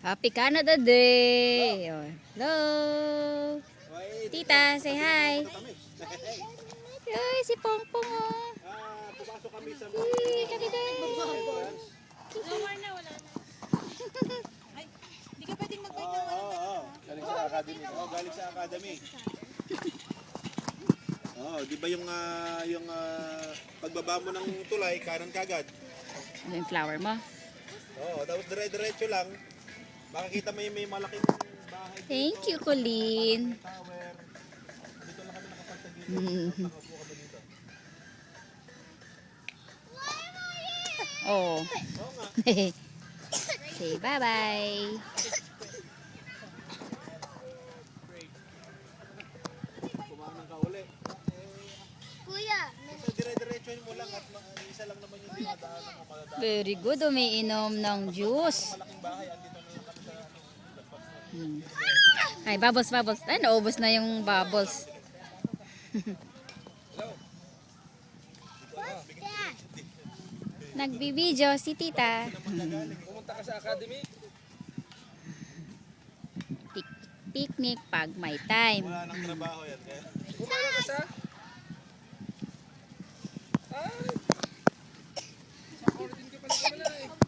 Happy Canada Day! Oh, hello! Tita, say hi! Ay, si Pongpong oh! Pumasok kami sa Canada! Wala na. Ay, hindi ka pwedeng mag-bike ng galing sa academy. Galing sa academy. Di ba yung pagbaba mo ng tulay, kanan kagad? Ano yung flower mo? Tapos dire-diretso lang. Makikita mo yung may malaking bahay dito. Thank you, Colleen! Tower. Dito lang kami nakapagtagilid. Nakaupo kami dito. Oh. Oo nga. Say bye-bye! Kumain ka uli. Kuya, Kasi dire-diretsoin mo lang at isa lang naman yung dinadaanan mo madadaan. Very good, umiinom ng juice. Malaking bahay, andito na yung kami sa lagpas mo. Ay, bubbles, bubbles. Ay, naubos na yung bubbles. Nagbibideo si tita. Pumunta ka sa academy? Picnic pag may time. Wala nang trabaho yan. Kaya Kumara ka sa? Ay! Sa origin ka pala eh.